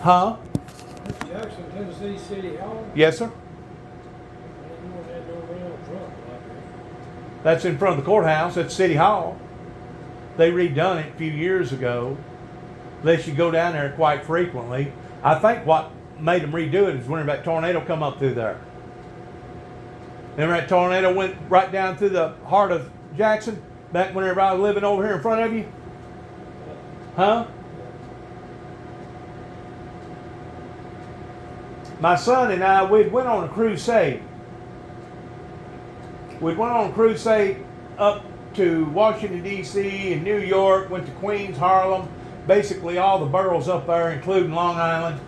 Huh? Jackson, Tennessee City Hall. Yes, sir. I didn't know it had no real front like that. That's in front of the courthouse. That's City Hall. They redone it a few years ago. Unless you go down there quite frequently. I think what made them redo it is whenever that tornado come up through there. Remember that tornado went right down through the heart of Jackson? Back whenever I was living over here in front of you? Huh? My son and I, we went on a crusade. We went on a crusade up to Washington, D.C. and New York, went to Queens, Harlem, basically all the boroughs up there, including Long Island.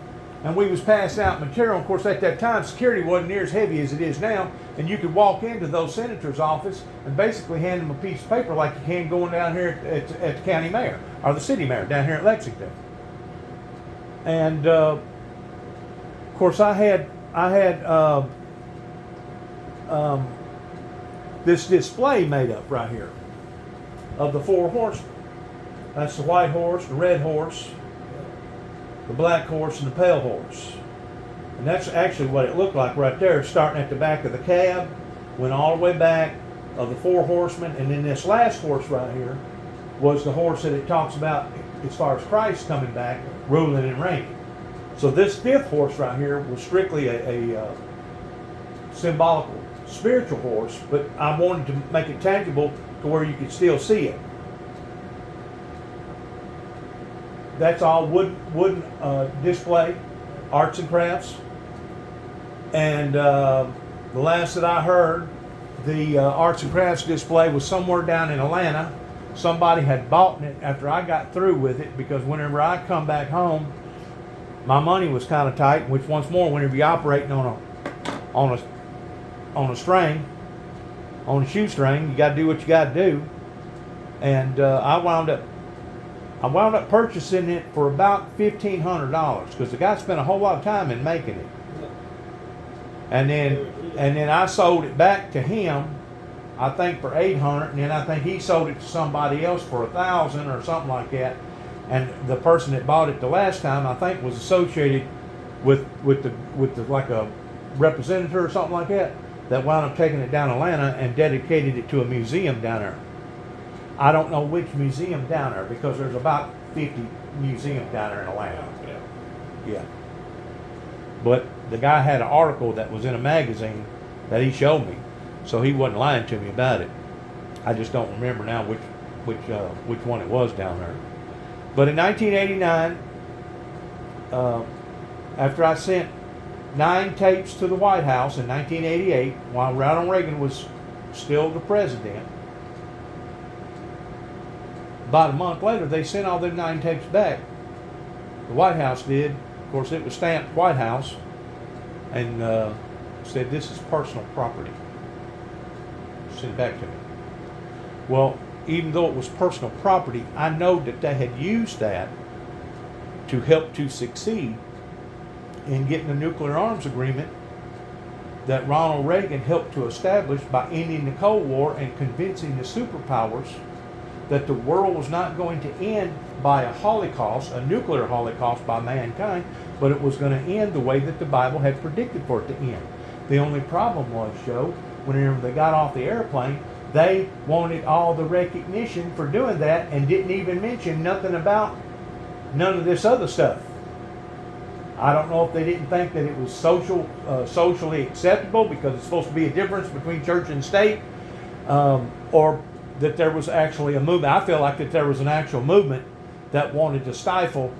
And we was passing out material. Of course, at that time, security wasn't near as heavy as it is now. And you could walk into those senators' office and basically hand them a piece of paper like you can going down here at the county mayor or the city mayor down here at Lexington. And of course, I had this display made up right here of the four horsemen. That's the white horse, the red horse, the black horse, and the pale horse. And that's actually what it looked like right there, starting at the back of the cab, went all the way back of the four horsemen, and then this last horse right here was the horse that it talks about as far as Christ coming back, ruling and reigning. So this fifth horse right here was strictly a symbolical, spiritual horse, but I wanted to make it tangible to where you could still see it. That's all wooden display, arts and crafts. And the last that I heard, the arts and crafts display was somewhere down in Atlanta. Somebody had bought it after I got through with it, because whenever I come back home, my money was kind of tight. Which, once more, whenever you're operating on a string, on a shoestring, you got to do what you got to do. And I wound up purchasing it for about $1,500 because the guy spent a whole lot of time in making it. And then I sold it back to him, I think for $800, and then I think he sold it to somebody else for $1,000 or something like that. And the person that bought it the last time, I think, was associated with the like a representative or something like that wound up taking it down to Atlanta and dedicated it to a museum down there. I don't know which museum down there, because there's about 50 museums down there in Atlanta. Yeah. But the guy had an article that was in a magazine that he showed me, so he wasn't lying to me about it. I just don't remember now which one it was down there. But in 1989, after I sent 9 tapes to the White House in 1988, while Ronald Reagan was still the president, about a month later, they sent all them 9 tapes back. The White House did. Of course, it was stamped White House, and said, "This is personal property." Sent it back to me. Well, even though it was personal property, I know that they had used that to help to succeed in getting the nuclear arms agreement that Ronald Reagan helped to establish by ending the Cold War and convincing the superpowers that the world was not going to end by a holocaust, a nuclear holocaust by mankind, but it was going to end the way that the Bible had predicted for it to end. The only problem was, Joe, whenever they got off the airplane, they wanted all the recognition for doing that and didn't even mention nothing about none of this other stuff. I don't know if they didn't think that it was socially acceptable because it's supposed to be a difference between church and state, or that there was actually a movement. I feel like that there was an actual movement that wanted to stifle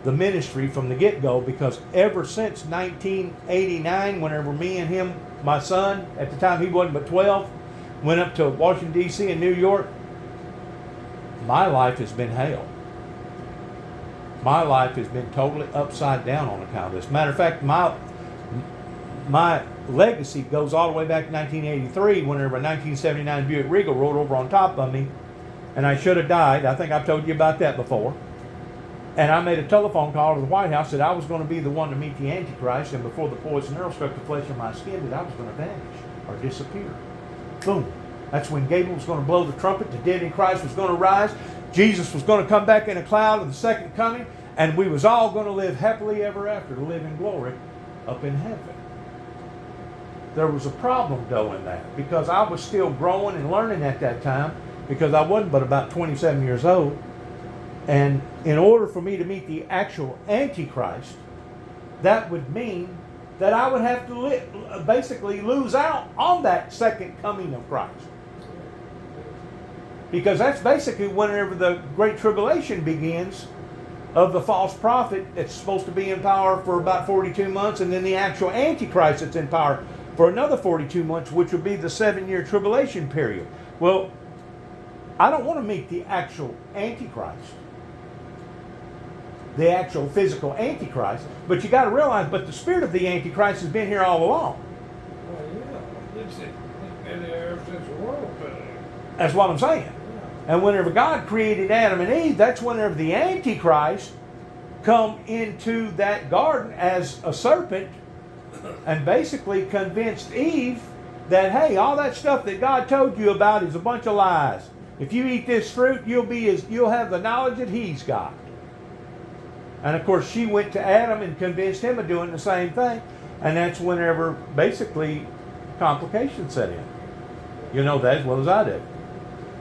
the ministry from the get-go, because ever since 1989, whenever me and him, my son, at the time he wasn't but 12, went up to Washington, D.C. and New York, my life has been hell. My life has been totally upside down on account of this. Matter of fact, my legacy goes all the way back to 1983, whenever a 1979 Buick Regal rolled over on top of me, and I should have died. I think I've told you about that before. And I made a telephone call to the White House that I was going to be the one to meet the Antichrist, and before the poison arrow struck the flesh of my skin, that I was going to vanish or disappear. Boom. That's when Gabriel was going to blow the trumpet. The dead in Christ was going to rise. Jesus was going to come back in a cloud of the second coming, And we was all going to live happily ever after, to live in glory up in heaven. There was a problem though in that, because I was still growing and learning at that time, because I wasn't but about 27 years old. And in order for me to meet the actual Antichrist, that would mean that I would have to basically lose out on that second coming of Christ. Because that's basically whenever the Great Tribulation begins of the false prophet that's supposed to be in power for about 42 months, and then the actual Antichrist that's in power for another 42 months, which would be the 7-year tribulation period. Well, I don't want to meet the actual Antichrist, the actual physical Antichrist, but you got to realize, but the spirit of the Antichrist has been here all along. Well, yeah. It's been there ever since the world been there. That's what I'm saying. Yeah. And whenever God created Adam and Eve, that's whenever the Antichrist come into that garden as a serpent and basically convinced Eve that, hey, all that stuff that God told you about is a bunch of lies. If you eat this fruit, you'll have the knowledge that he's got. And of course, she went to Adam and convinced him of doing the same thing. And that's whenever basically complications set in. You know that as well as I do.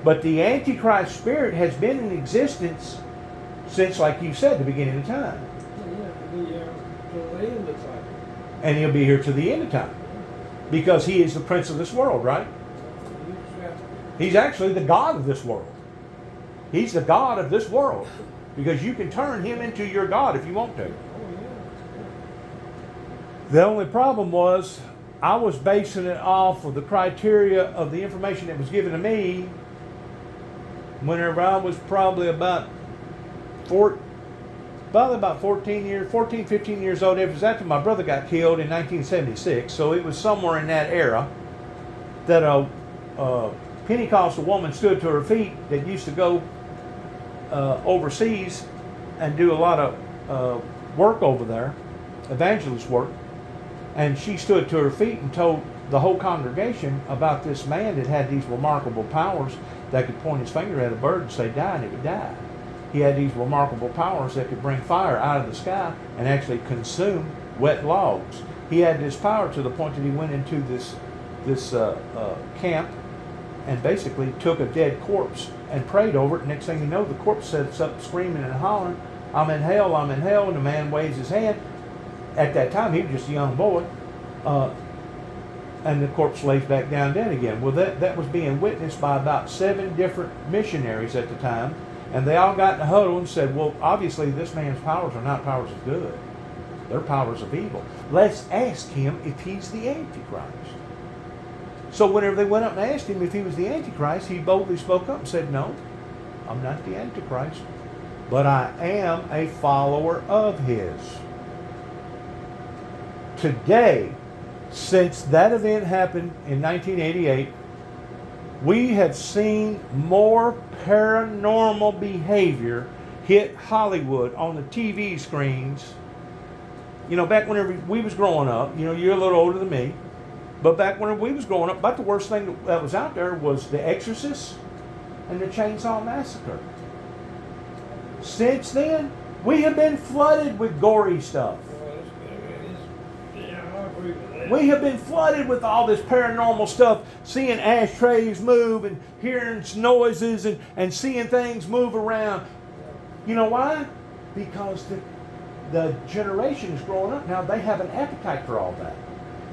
But the Antichrist spirit has been in existence since, like you said, the beginning of time. Yeah, it'll be till the end of time. And he'll be here to the end of time. Because he is the prince of this world, right? He's actually the God of this world. He's the God of this world. Because you can turn him into your God if you want to. The only problem was I was basing it off of the criteria of the information that was given to me whenever I was probably about 14 years, 14, 15 years old. It was after my brother got killed in 1976. So it was somewhere in that era that a Pentecostal woman stood to her feet that used to go overseas and do a lot of work over there, evangelist work. And she stood to her feet and told the whole congregation about this man that had these remarkable powers that could point his finger at a bird and say die, and it would die. He had these remarkable powers that could bring fire out of the sky and actually consume wet logs. He had this power to the point that he went into this camp and basically took a dead corpse and prayed over it. Next thing you know, the corpse sits up screaming and hollering, I'm in hell, I'm in hell. And the man waves his hand. At that time, he was just a young boy. And the corpse lays back down dead again. Well, that was being witnessed by about 7 different missionaries at the time. And they all got in a huddle and said, well, obviously this man's powers are not powers of good. They're powers of evil. Let's ask him if he's the Antichrist. So whenever they went up and asked him if he was the Antichrist, he boldly spoke up and said, no, I'm not the Antichrist, but I am a follower of his. Today, since that event happened in 1988, we have seen more paranormal behavior hit Hollywood on the TV screens. You know, back whenever we was growing up, you know, you're a little older than me, but back whenever we was growing up, about the worst thing that was out there was The Exorcist and the Chainsaw Massacre. Since then, we have been flooded with gory stuff. We have been flooded with all this paranormal stuff, seeing ashtrays move and hearing noises and seeing things move around. You know why? Because the generation is growing up now. They have an appetite for all that.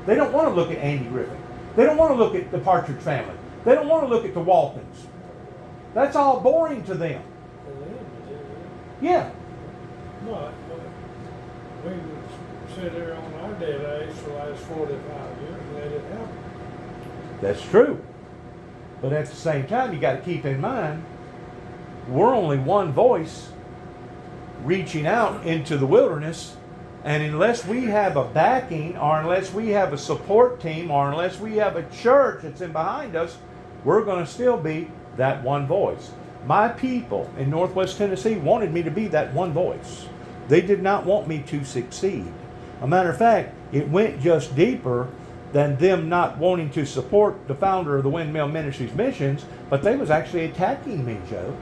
They don't want to look at Andy Griffith. They don't want to look at the Partridge Family. They don't want to look at the Waltons. That's all boring to them. Yeah. No, we would sit there on our daily for the last 45 years and let it happen. That's true. But at the same time, you got to keep in mind, we're only one voice reaching out into the wilderness. And unless we have a backing, or unless we have a support team, or unless we have a church that's in behind us, we're going to still be that one voice. My people in Northwest Tennessee wanted me to be that one voice. They did not want me to succeed. A matter of fact, it went just deeper than them not wanting to support the founder of the Windmill Ministries missions, but they was actually attacking me, Joe.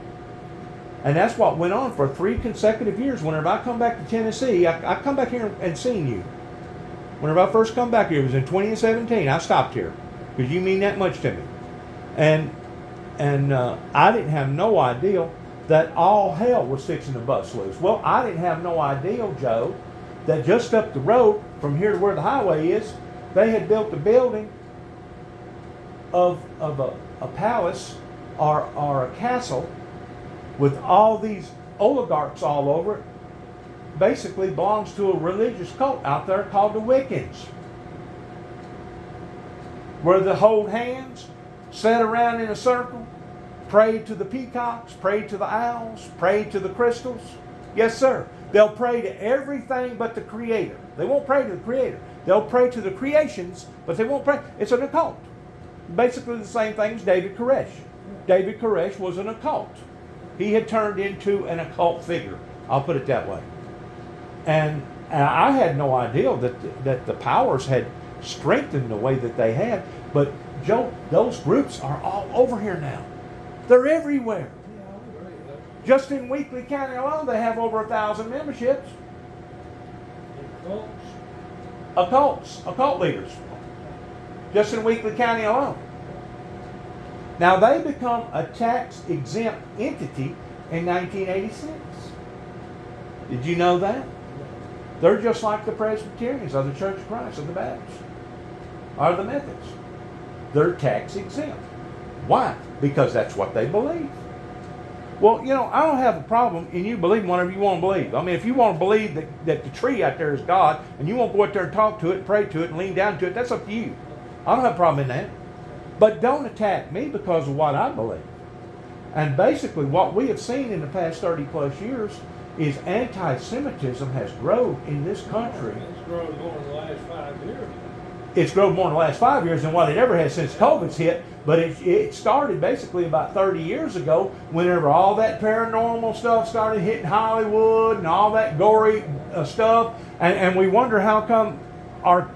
And that's what went on for 3 consecutive years. Whenever I come back to Tennessee, I come back here and seen you. Whenever I first come back here, it was in 2017. I stopped here because you mean that much to me. And I didn't have no idea that all hell was fixing to bust loose. Well, I didn't have no idea, Joe, that just up the road from here to where the highway is, they had built a building of a palace or a castle with all these oligarchs all over it. Basically belongs to a religious cult out there called the Wiccans, where they hold hands, sit around in a circle, pray to the peacocks, pray to the owls, pray to the crystals. Yes, sir. They'll pray to everything but the Creator. They won't pray to the Creator. They'll pray to the creations, but they won't pray. It's an occult. Basically the same thing as David Koresh. David Koresh was an occult. He had turned into an occult figure. I'll put it that way. And I had no idea that the powers had strengthened the way that they had. But Joe, those groups are all over here now. They're everywhere. Yeah, I agree. Just in Weakley County alone, they have over 1,000 memberships. Occult leaders. Just in Weakley County alone. Now they become a tax-exempt entity in 1986. Did you know that? They're just like the Presbyterians or the Church of Christ or the Baptists or the Methodists. They're tax-exempt. Why? Because that's what they believe. Well, you know, I don't have a problem in you believing whatever you want to believe. I mean, if you want to believe that the tree out there is God and you want to go out there and talk to it and pray to it and lean down to it, that's up to you. I don't have a problem in that. But don't attack me because of what I believe. And basically what we have seen in the past 30 plus years is anti-Semitism has grown in this country. It's grown more in the last 5 years. It's grown more in the last 5 years than what it ever has since COVID's hit. But it started basically about 30 years ago whenever all that paranormal stuff started hitting Hollywood and all that gory stuff. And we wonder how come our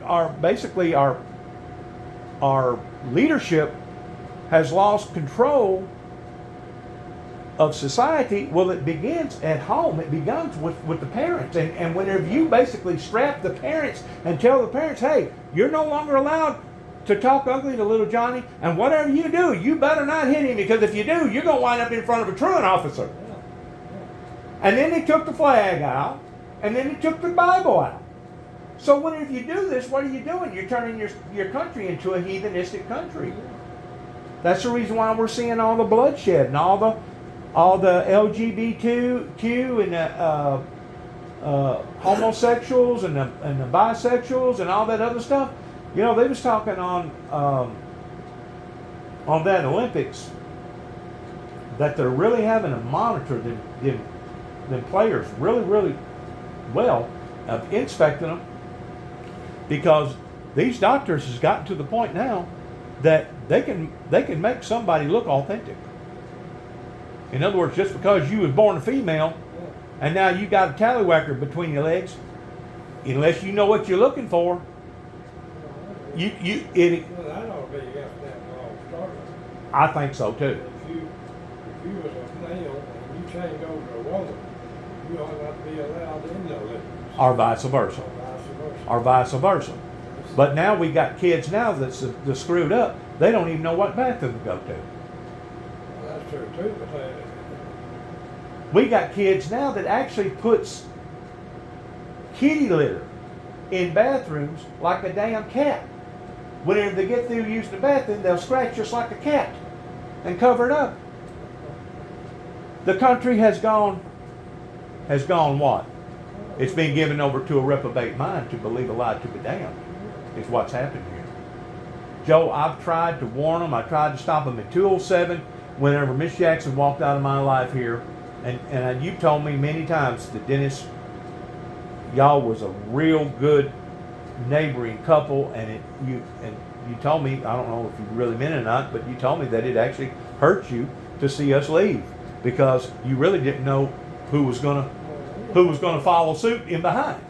leadership has lost control of society. Well, it begins at home. It begins with the parents. And whenever you basically strap the parents and tell the parents, hey, you're no longer allowed to talk ugly to little Johnny, and whatever you do, you better not hit him, because if you do, you're going to wind up in front of a truant officer. And then they took the flag out, and then they took the Bible out. So whenever you do this, what are you doing? You're turning your country into a heathenistic country. That's the reason why we're seeing all the bloodshed and all the LGBTQ and the homosexuals and the bisexuals and all that other stuff. You know, they was talking on that Olympics that they're really having to monitor them players really, really well, inspecting them, because these doctors has gotten to the point now that they can make somebody look authentic. In other words, just because you was born a female and now you got a tallywhacker between your legs, unless you know what you're looking for, Well, that ought to be against that law started. I think so too. If you was a male and you changed over to a woman, you ought not to be allowed in the Olympics. Or vice versa. Or vice versa. But now we got kids now that's screwed up. They don't even know what bathroom to go to. Well, that's true too, but We got kids now that actually puts kitty litter in bathrooms like a damn cat. Whenever they get through using the bathroom, they'll scratch just like a cat and cover it up. The country has gone what? It's been given over to a reprobate mind to believe a lie to be damned, is what's happened here. Joe, I've tried to warn them. I tried to stop them at 207 whenever Miss Jackson walked out of my life here. And you've told me many times that Dennis, y'all was a real good neighboring couple, and you told me, I don't know if you really meant it or not, but you told me that it actually hurt you to see us leave, because you really didn't know who was gonna follow suit in behind.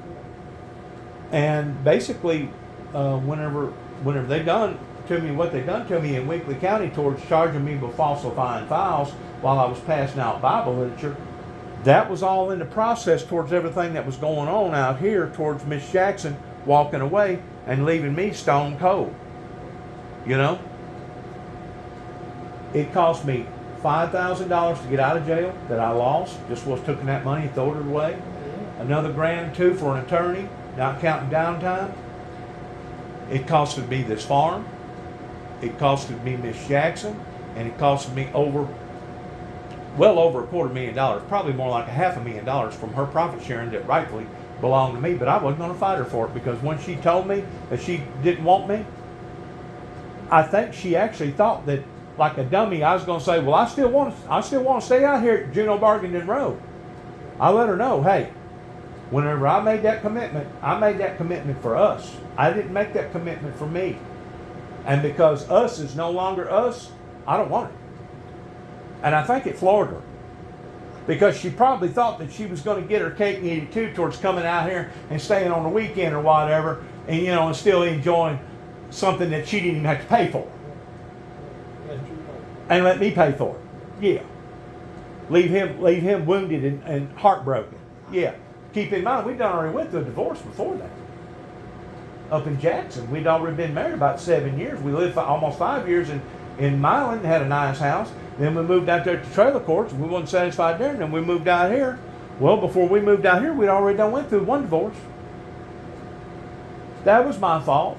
And basically, whenever they done to me what they done to me in Weakley County towards charging me with falsifying files while I was passing out Bible literature, that was all in the process towards everything that was going on out here towards Miss Jackson walking away and leaving me stone cold. You know? It cost me $5,000 to get out of jail that I lost. Just was taking that money and throwed it away. Another grand or $2 for an attorney, not counting downtime. It costed me this farm. It costed me Miss Jackson, and it costed me well over $250,000, probably more like $500,000 from her profit sharing that rightfully belonged to me. But I wasn't going to fight her for it, because when she told me that she didn't want me, I think she actually thought that, like a dummy, I was going to say, well, I still want to stay out here at Juneau Bargington Road. I let her know, hey, whenever I made that commitment for us. I didn't make that commitment for me. And because us is no longer us, I don't want it. And I think it floored her. Because she probably thought that she was going to get her cake and eat it too towards coming out here and staying on the weekend or whatever, and and still enjoying something that she didn't even have to pay for. And let me pay for it. Yeah. Leave him wounded and heartbroken. Yeah. Keep in mind, we'd already went through a divorce before that. Up in Jackson. We'd already been married about 7 years. We lived for almost 5 years in Milan, had a nice house. Then we moved out there to trailer courts, and we wasn't satisfied there, and then we moved out here. Well, before we moved out here, we'd already went through one divorce. That was my fault.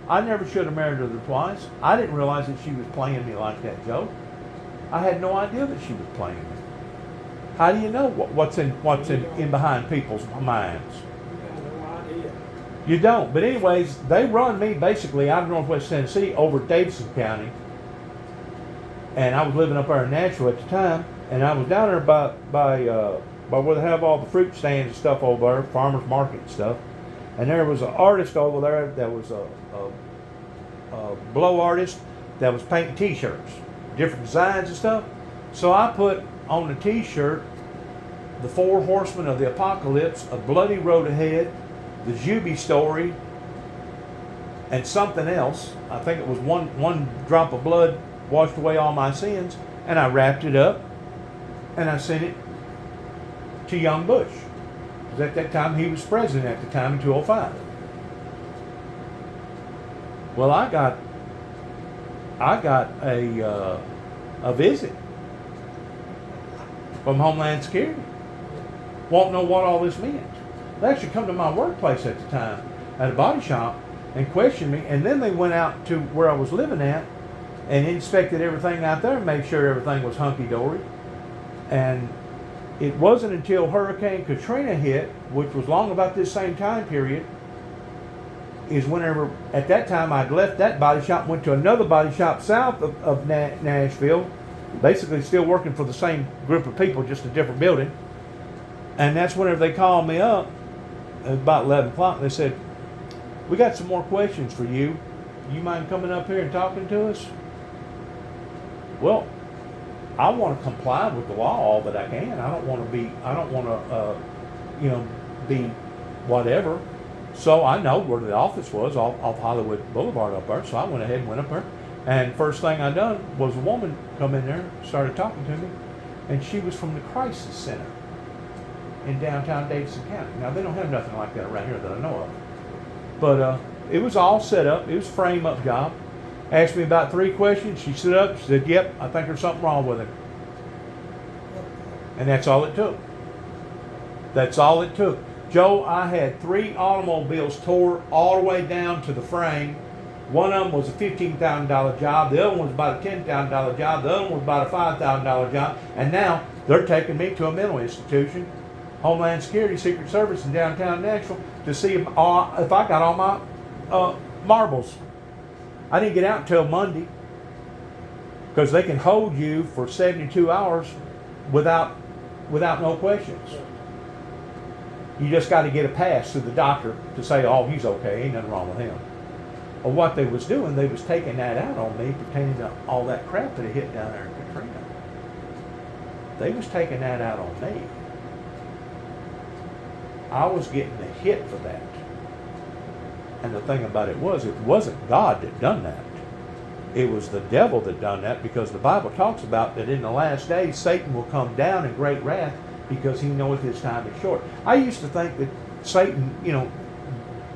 I never should have married her twice. I didn't realize that she was playing me like that, Joe. I had no idea that she was playing me. How do you know what's in behind people's minds? You don't. But anyways, they run me basically out of Northwest Tennessee over Davidson County. And I was living up there in Nashville at the time. And I was down there by where they have all the fruit stands and stuff over there, farmers market and stuff. And there was an artist over there that was a blow artist that was painting t-shirts, different designs and stuff. So I put on the t-shirt the 4 horsemen of the apocalypse, A Bloody Road Ahead, the Juby story, and something else. I think it was one drop of blood washed away all my sins. And I wrapped it up and I sent it to Young Bush. Because at that time, he was president at the time in 2005. Well, I got a visit from Homeland Security. Won't know what all this meant. They actually come to my workplace at the time at a body shop and questioned me, and then they went out to where I was living at and inspected everything out there and made sure everything was hunky-dory. And it wasn't until Hurricane Katrina hit, which was long about this same time period, is whenever, at that time, I'd left that body shop, went to another body shop south of Nashville, basically still working for the same group of people, just a different building. And that's whenever they called me up, at about 11 o'clock, and they said, we got some more questions for you. You mind coming up here and talking to us? Well, I want to comply with the law all that I can. I don't want to be whatever. So I know where the office was off Hollywood Boulevard up there. So I went ahead and went up there. And first thing I done was a woman come in there, started talking to me. And she was from the Crisis Center in downtown Davidson County. Now, they don't have nothing like that around here that I know of. But it was all set up. It was a frame-up job. Asked me about 3 questions. She stood up. She said, yep, I think there's something wrong with it. And that's all it took. That's all it took. Joe, I had 3 automobiles tore all the way down to the frame. One of them was a $15,000 job. The other one was about a $10,000 job. The other one was about a $5,000 job. And now they're taking me to a mental institution, Homeland Security, Secret Service in downtown Nashville, to see if I got all my marbles. I didn't get out until Monday, because they can hold you for 72 hours without no questions. You just got to get a pass to the doctor to say, oh, he's okay, ain't nothing wrong with him. Well, what they was doing, they was taking that out on me pertaining to all that crap that had hit down there in Katrina. They was taking that out on me. I was getting the hit for that. And the thing about it wasn't God that done that. it was the devil that done that, because the Bible talks about that in the last days Satan will come down in great wrath because he knoweth his time is short. I used to think that Satan,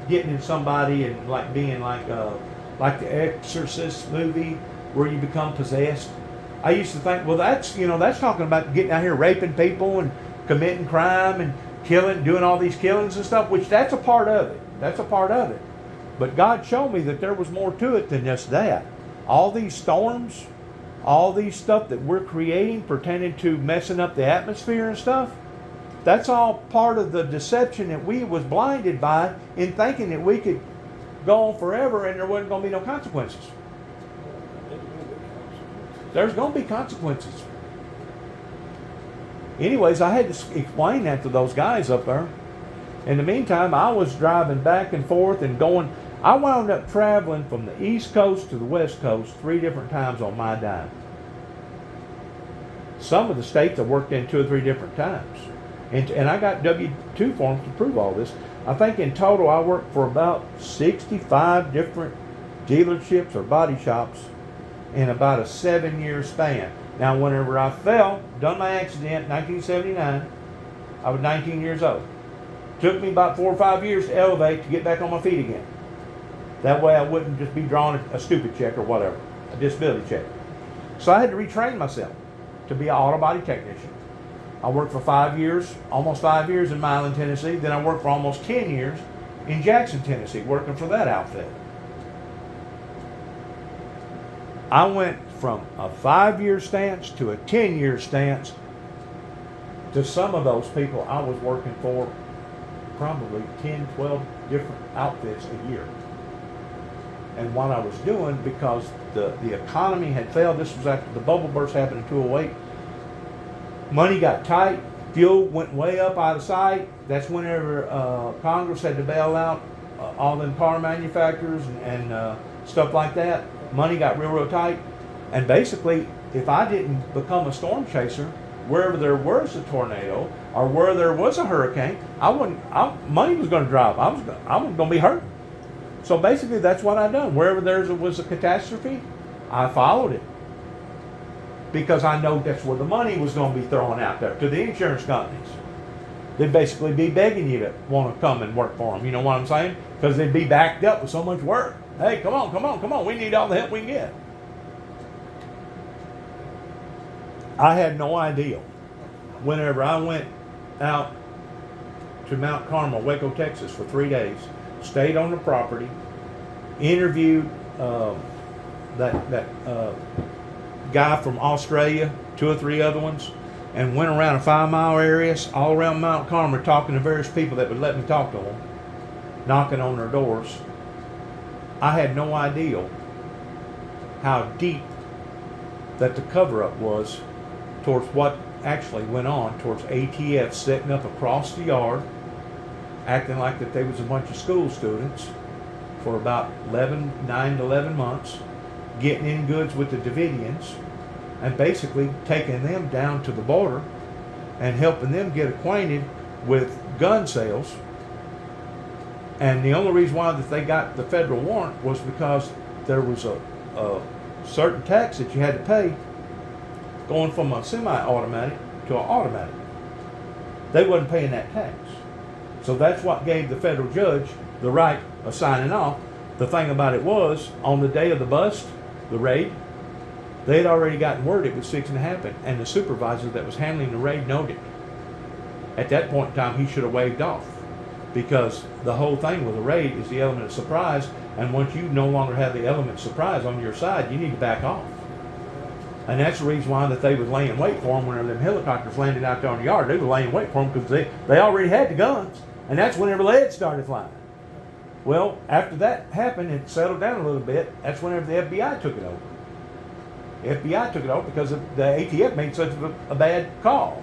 getting in somebody and like being like the Exorcist movie where you become possessed. I used to think, well, that's talking about getting out here raping people and committing crime and killing, doing all these killings and stuff, which that's a part of it. That's a part of it. But God showed me that there was more to it than just that. All these storms, all these stuff that we're creating pertaining to messing up the atmosphere and stuff, that's all part of the deception that we was blinded by in thinking that we could go on forever and there wasn't going to be no consequences. There's going to be consequences. Anyways, I had to explain that to those guys up there. In the meantime, I was driving back and forth and going. I wound up traveling from the East Coast to the West Coast 3 different times on my dime. Some of the states I worked in 2 or 3 different times. And I got W-2 forms to prove all this. I think in total I worked for about 65 different dealerships or body shops in about a 7-year span. Now, whenever I done my accident in 1979, I was 19 years old. Took me about 4 or 5 years to elevate to get back on my feet again. That way I wouldn't just be drawing a stupid check or whatever, a disability check. So I had to retrain myself to be an auto body technician. I worked for 5 years, almost 5 years in Milan, Tennessee. Then I worked for almost 10 years in Jackson, Tennessee, working for that outfit. I went from a 5-year stance to a 10-year stance. To some of those people, I was working for probably 10, 12 different outfits a year. And what I was doing, because the economy had failed, this was after the bubble burst happened in 2008, money got tight, fuel went way up out of sight. That's whenever Congress had to bail out all them car manufacturers and stuff like that. Money got real tight. And basically, if I didn't become a storm chaser, wherever there was a tornado or where there was a hurricane, money was going to drop. I was going to be hurt. So basically, that's what I done. Wherever there was a catastrophe, I followed it. Because I know that's where the money was going to be thrown out there to the insurance companies. They'd basically be begging you to want to come and work for them. You know what I'm saying? Because they'd be backed up with so much work. Hey, come on. We need all the help we can get. I had no idea. Whenever I went out to Mount Carmel, Waco, Texas for 3 days, stayed on the property, interviewed that guy from Australia, 2 or 3 other ones, and went around a 5-mile area all around Mount Carmel talking to various people that would let me talk to them, knocking on their doors. I had no idea how deep that the cover-up was towards what actually went on towards ATF setting up across the yard, acting like that they was a bunch of school students for about 9 to 11 months, getting in goods with the Davidians, and basically taking them down to the border and helping them get acquainted with gun sales. And the only reason why that they got the federal warrant was because there was a certain tax that you had to pay going from a semi-automatic to an automatic. They wasn't paying that tax. So that's what gave the federal judge the right of signing off. The thing about it was, on the day of the bust, the raid, they had already gotten word it was fixing to happen, and the supervisor that was handling the raid noted. At that point in time, he should have waved off, because the whole thing with a raid is the element of surprise, and once you no longer have the element of surprise on your side, you need to back off. And that's the reason why that they was laying wait for them whenever them helicopters landed out there on the yard. They were laying wait for them because they already had the guns, and that's whenever lead started flying. Well, after that happened, it settled down a little bit. That's whenever the FBI took it over. The FBI took it over because the ATF made such a bad call.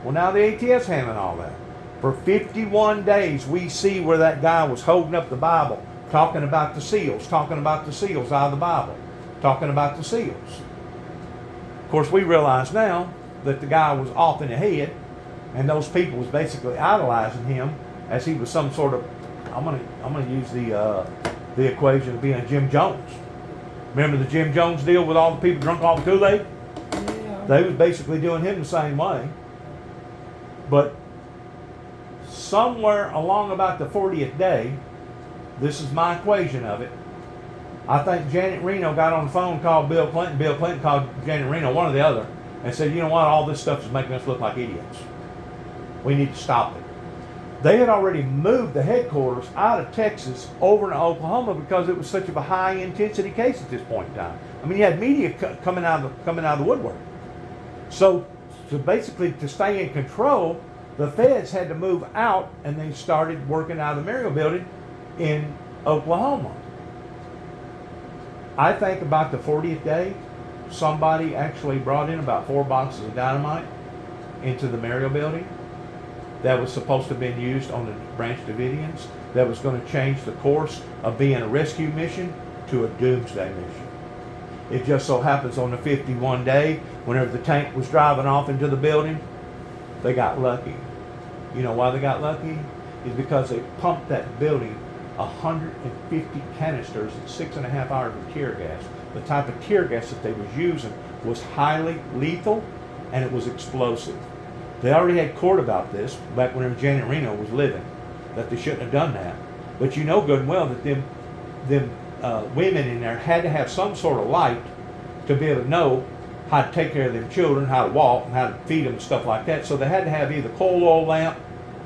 Well, now the ATF's handling all that. For 51 days, we see where that guy was holding up the Bible, talking about the seals out of the Bible, talking about the seals. Of course, we realize now that the guy was off in the head, and those people was basically idolizing him as he was some sort of, I'm gonna use the equation of being Jim Jones. Remember the Jim Jones deal with all the people drunk all the Kool-Aid? Yeah. They was basically doing him the same way. But somewhere along about the 40th day, this is my equation of it, I think Janet Reno got on the phone, called Bill Clinton. Bill Clinton called Janet Reno, one or the other, and said, you know what, all this stuff is making us look like idiots. We need to stop it. They had already moved the headquarters out of Texas over to Oklahoma because it was such of a high intensity case at this point in time. I mean, you had media coming out of the woodwork. So basically, to stay in control, the feds had to move out, and they started working out of the Memorial Building in Oklahoma. I think about the 40th day, somebody actually brought in about 4 boxes of dynamite into the Memorial Building that was supposed to have been used on the Branch Davidians, that was going to change the course of being a rescue mission to a doomsday mission. It just so happens on the 51 day, whenever the tank was driving off into the building, they got lucky. You know why they got lucky? Is because they pumped that building 150 canisters and 6.5 hours of tear gas. The type of tear gas that they was using was highly lethal, and it was explosive. They already had court about this back whenever Janet Reno was living, that they shouldn't have done that. But you know good and well that them women in there had to have some sort of light to be able to know how to take care of them children, how to walk, and how to feed them and stuff like that. So they had to have either coal oil lamp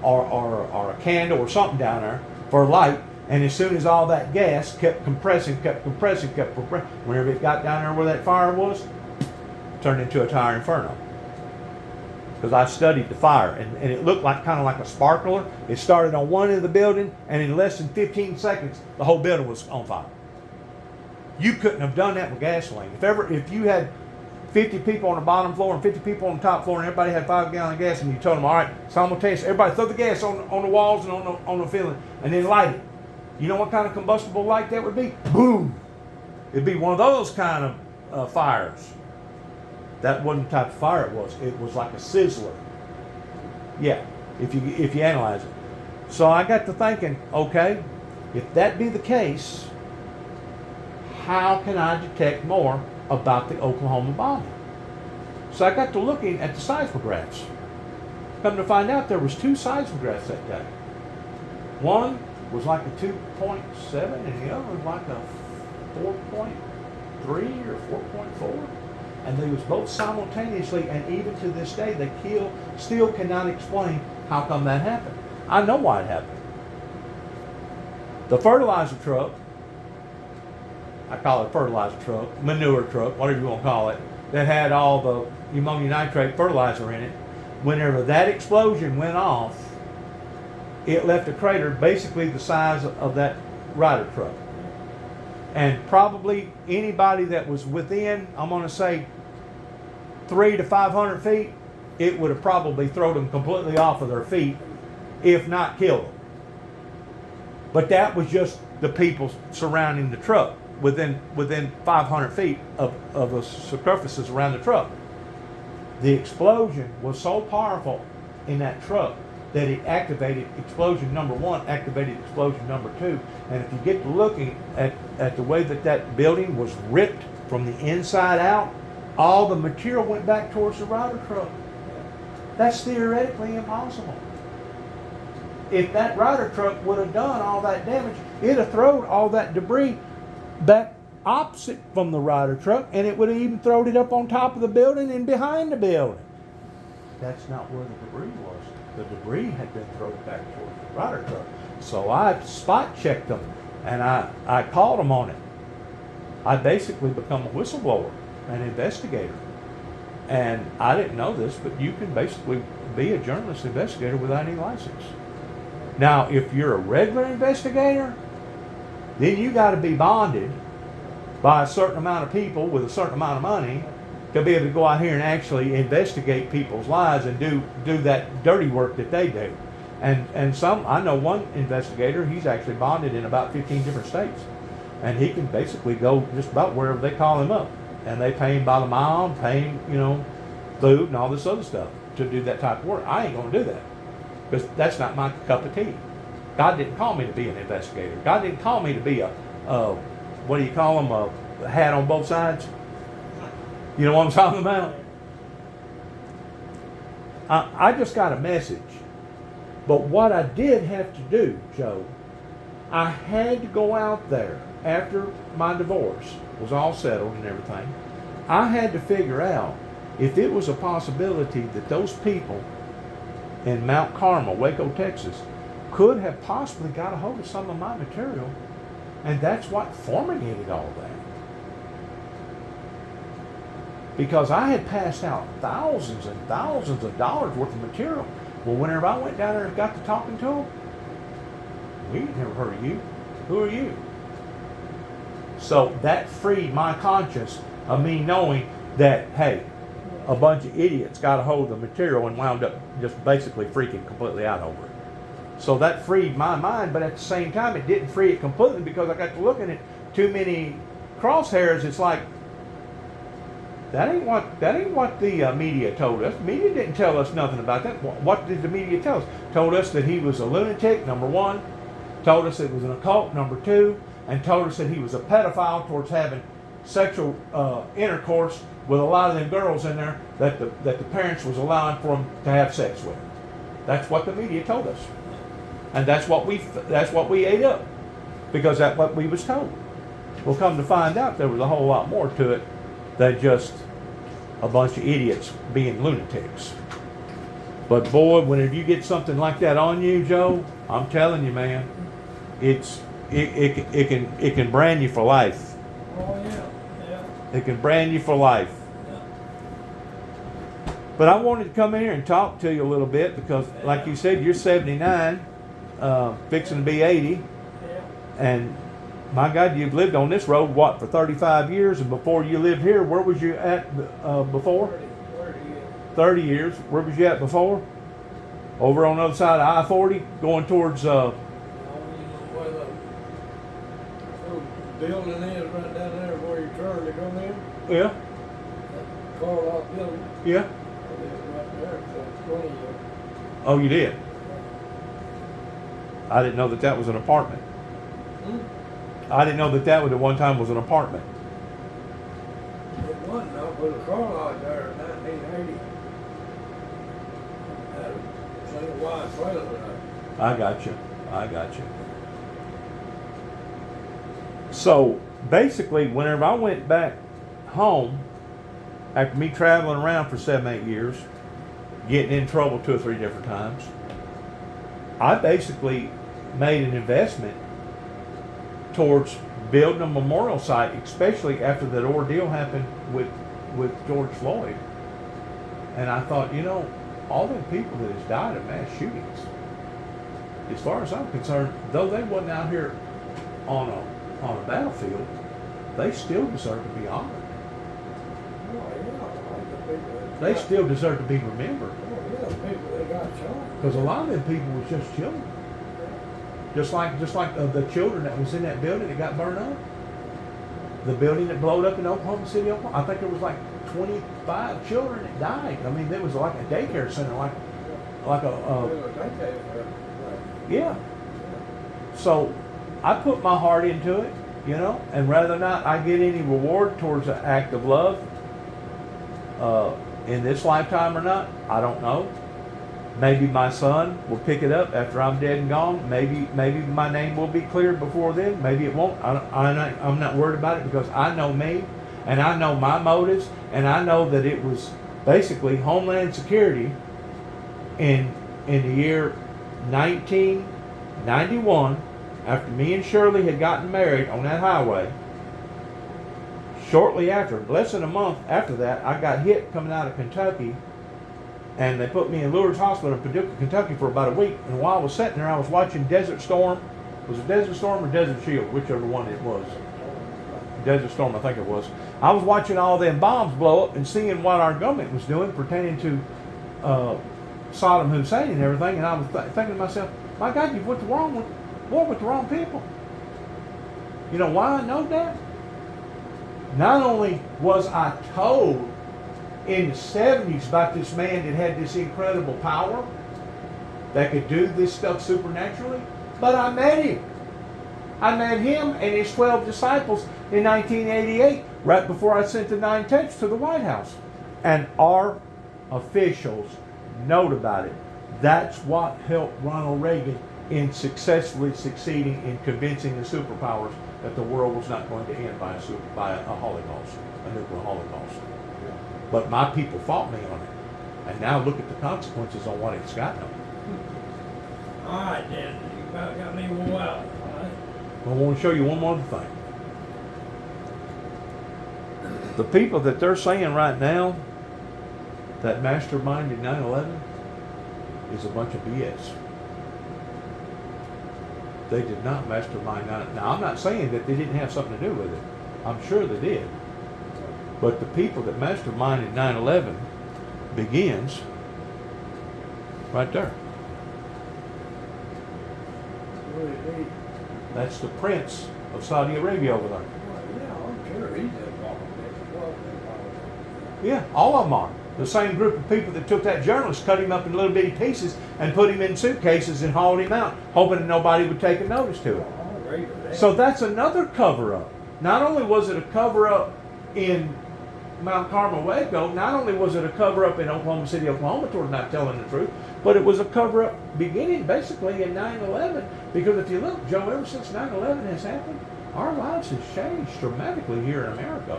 or a candle or something down there for light. And as soon as all that gas kept compressing, whenever it got down there where that fire was, turned into a tire inferno. Because I studied the fire, and it looked like kind of like a sparkler. It started on one end of the building, and in less than 15 seconds, the whole building was on fire. You couldn't have done that with gasoline. If you had 50 people on the bottom floor and 50 people on the top floor, and everybody had 5 gallons of gas, and you told them, all right, simultaneously, everybody throw the gas on the walls and on the ceiling, and then light it. You know what kind of combustible light that would be? Boom! It'd be one of those kind of fires. That wasn't the type of fire it was. It was like a sizzler. Yeah, if you analyze it. So I got to thinking, okay, if that be the case, how can I detect more about the Oklahoma bombing? So I got to looking at the seismographs. Come to find out there was 2 seismographs that day. One was like a 2.7 and the other was like a 4.3 or 4.4. And they was both simultaneously, and even to this day, they still cannot explain how come that happened. I know why it happened. The fertilizer truck, I call it fertilizer truck, manure truck, whatever you want to call it, that had all the ammonium nitrate fertilizer in it, whenever that explosion went off, it left a crater basically the size of that Ryder truck. And probably anybody that was within, I'm going to say, 300 to 500 feet, it would have probably thrown them completely off of their feet, if not killed them. But that was just the people surrounding the truck within 500 feet of the surfaces around the truck. The explosion was so powerful in that truck that it activated explosion number 1, activated explosion number 2. And if you get to looking at the way that building was ripped from the inside out, all the material went back towards the Ryder truck. That's theoretically impossible. If that Ryder truck would have done all that damage, it'd have thrown all that debris back opposite from the Ryder truck, and it would have even thrown it up on top of the building and behind the building. That's not where the debris was. The debris had been thrown back towards the Ryder truck. So I spot checked them, and I called them on it. I basically become a whistleblower, an investigator. And I didn't know this, but you can basically be a journalist investigator without any license. Now, if you're a regular investigator, then you got to be bonded by a certain amount of people with a certain amount of money to be able to go out here and actually investigate people's lives and do that dirty work that they do. And some, I know one investigator, he's actually bonded in about 15 different states. And he can basically go just about wherever they call him up. And they pay him by the mile, pay him, food and all this other stuff to do that type of work. I ain't going to do that because that's not my cup of tea. God didn't call me to be an investigator. God didn't call me to be a what do you call them, hat on both sides. You know what I'm talking about? I just got a message. But what I did have to do, Joe, I had to go out there after my divorce was all settled and everything. I had to figure out if it was a possibility that those people in Mount Carmel, Waco, Texas, could have possibly got a hold of some of my material, and that's what formulated all that. Because I had passed out thousands and thousands of dollars worth of material. Well, whenever I went down there and got to talking to them, we ain't never heard of you. Who are you? So that freed my conscience of me knowing that, hey, a bunch of idiots got a hold of the material and wound up just basically freaking completely out over it. So that freed my mind, but at the same time, it didn't free it completely because I got to looking at too many crosshairs. It's like, that ain't what the media told us. Media didn't tell us nothing about that. What did the media tell us? Told us that he was a lunatic, number one. Told us it was an occult, number two. And told us that he was a pedophile towards having sexual intercourse with a lot of them girls in there that the parents was allowing for them to have sex with. That's what the media told us. And that's what we ate up. Because that's what we was told. Well, come to find out, there was a whole lot more to it than just a bunch of idiots being lunatics. But boy, whenever you get something like that on you, Joe, I'm telling you, man, it can brand you for life. Oh yeah, yeah. It can brand you for life. Yeah. But I wanted to come in here and talk to you a little bit because, like you said, you're 79, fixing to be 80, Yeah. and my God, you've lived on this road, what, for 35 years? And before you lived here, where was you at before? 30 years. 30 years. Where was you at before? Over on the other side of I-40, going towards... Now, you know where the little building is right down there where you turn to come in? Yeah, That car lot building. yeah. I live right there for 20 years. Oh, you did? I didn't know that was an apartment. Hmm? I didn't know that at one time was an apartment. It wasn't, no, but the car lot there in 1980. Had a single wide trailer there. I got you. So, basically, whenever I went back home, after me traveling around for 7-8 years, getting in trouble 2 or 3 different times, I basically made an investment towards building a memorial site, especially after that ordeal happened with George Floyd. And I thought, all them people that has died of mass shootings, as far as I'm concerned, though they wasn't out here on a battlefield, they still deserve to be honored. Oh, yeah, like the people that They got- still deserve to be remembered. Oh, yeah, the people that got shot. Because a lot of them people was just children. Just like the children that was in that building that got burned up. The building that blowed up in Oklahoma City, Oklahoma. I think there was like 25 children that died. I mean, there was like a daycare center, like yeah. So I put my heart into it, and whether or not I get any reward towards an act of love in this lifetime or not, I don't know. Maybe my son will pick it up after I'm dead and gone. Maybe my name will be cleared before then. Maybe it won't. I'm not worried about it because I know me, and I know my motives, and I know that it was basically Homeland Security in the year 1991, after me and Shirley had gotten married on that highway. Shortly after, less than a month after that, I got hit coming out of Kentucky. And they put me in Lourdes Hospital in Paducah, Kentucky for about a week. And while I was sitting there, I was watching Desert Storm. Was it Desert Storm or Desert Shield? Whichever one it was. Desert Storm, I think it was. I was watching all them bombs blow up and seeing what our government was doing pertaining to Saddam Hussein and everything. And I was thinking to myself, my God, you've went to war with the wrong people. You know why I know that? Not only was I told in the 70s about this man that had this incredible power that could do this stuff supernaturally, but I met him. I met him and his 12 disciples in 1988, right before I sent the 9 texts to the White House. And our officials knowed about it. That's what helped Ronald Reagan in successfully succeeding in convincing the superpowers that the world was not going to end by a Holocaust, a nuclear Holocaust. But my people fought me on it. And now look at the consequences on what it's gotten them. All right, then. You about got me wore out. All right. I want to show you one more thing. The people that they're saying right now that masterminded 9/11 is a bunch of BS. They did not mastermind 9/11. Now, I'm not saying that they didn't have something to do with it. I'm sure they did. But the people that masterminded 9/11 begins right there. What do you mean? That's the prince of Saudi Arabia over there. Well, yeah, I'm sure he's involved in it. Yeah, all of them are. The same group of people that took that journalist, cut him up in little bitty pieces, and put him in suitcases and hauled him out, hoping that nobody would take a notice to it. I'll agree with that. So that's another cover-up. Not only was it a cover-up in Mount Carmel, Waco, not only was it a cover-up in Oklahoma City, Oklahoma, toward not telling the truth, but it was a cover-up beginning basically in 9/11. Because if you look, Joe, ever since 9/11 has happened, our lives have changed dramatically here in America.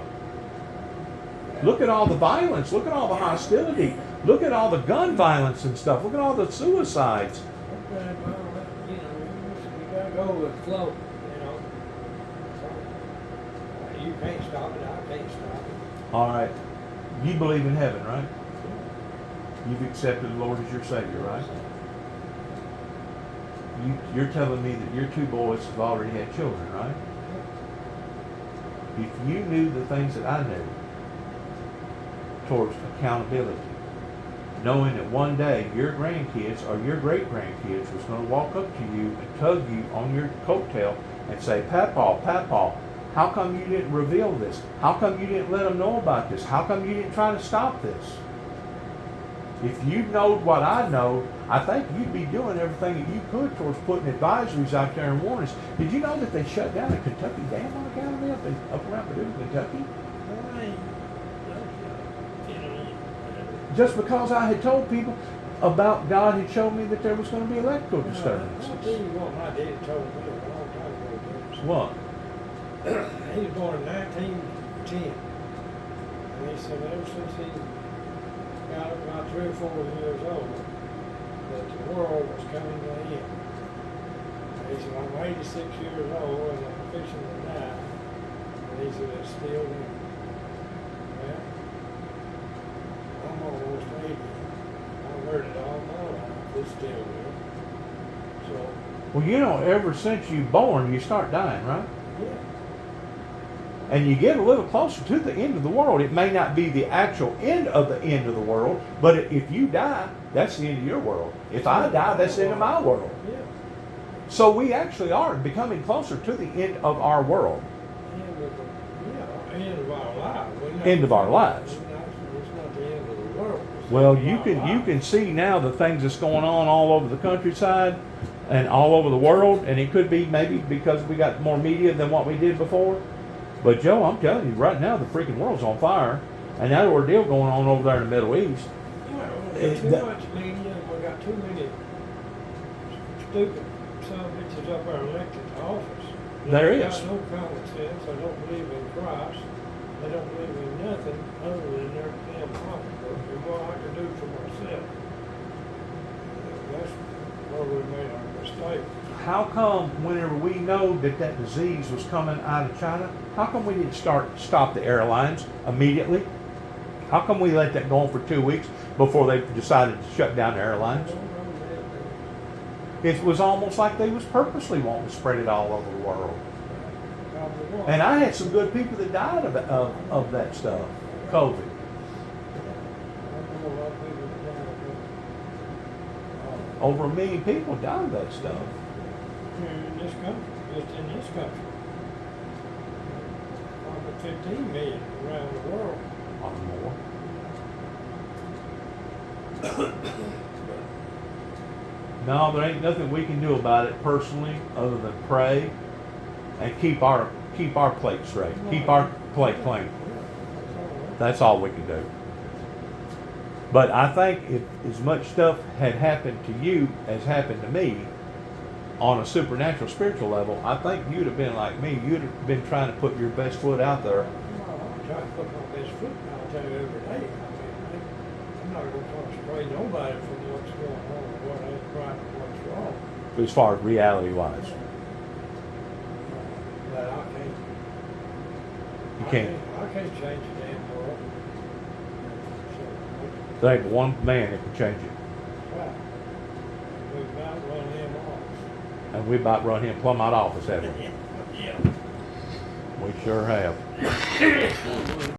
Look at all the violence. Look at all the hostility. Look at all the gun violence and stuff. Look at all the suicides. Okay, well, you gotta go with the flow, So, you can't stop it, I can't stop it. All right. You believe in heaven, right? You've accepted the Lord as your Savior, right? You're telling me that your 2 boys have already had children, right? If you knew the things that I knew towards accountability, knowing that one day your grandkids or your great-grandkids was going to walk up to you and tug you on your coattail and say, Papaw, how come you didn't reveal this? How come you didn't let them know about this? How come you didn't try to stop this? If you knowed what I know, I think you'd be doing everything that you could towards putting advisories out there and warnings. Did you know that they shut down a Kentucky dam on account of it up around Paducah, Kentucky? Just because I had told people about God had shown me that there was going to be electrical disturbances. I'll tell you what my daddy told me a long time ago, James. What? He was born in 1910. And he said ever since he got about 3 or 4 years old, that the world was coming to an end. And he said, I'm 86 years old and I'm fixing to die. And he said, it's still there. Well, I'm almost 80. I've heard it all my life. It's still there. So, Well, you know, ever since you're born, you start dying, right? yeah. And you get a little closer to the end of the world. It may not be the actual end of the world, but if you die, that's the end of your world. If I die, that's the end of my world. Yeah. So we actually are becoming closer to the end of our world. End of our lives. End of our lives. It's not the end of the world. It's Well, the end you of can our you lives. can see now the things that's going on all over the countryside and all over the world, and it could be maybe because we got more media than what we did before. But Joe, I'm telling you, right now the freaking world's on fire, and that ordeal going on over there in the Middle East. Well, we got too much media, and we got too many stupid son of bitches up there elected to office. There They is. got no common sense. They don't believe in Christ. They don't believe in nothing other than their damn pocketbook and what I can do for myself. That's where we made our mistake. How come whenever we know that that disease was coming out of China, how come we didn't stop the airlines immediately? How come we let that go on for 2 weeks before they decided to shut down the airlines? It was almost like they was purposely wanting to spread it all over the world. And I had some good people that died of that stuff, COVID. Over 1 million people died of that stuff. In this country, just in this country. Probably 15 million around the world. Or more. No, there ain't nothing we can do about it personally other than pray and keep our plate straight, keep our plate clean. That's all That's all right. we can do. But I think if as much stuff had happened to you as happened to me on a supernatural spiritual level, I think you'd have been like me. You'd have been trying to put your best foot out there. I'm trying to put my best foot, and I'll tell you every day. I mean, I'm not gonna try to sway nobody from what's going on, or what ain't right, and what's wrong. As far as reality wise, But I can't. you can't. I can't change the damn world. So, There ain't one man that can change it, that's right. We about run him off. and we about run him plumb out of office, haven't we? Yeah. We sure have.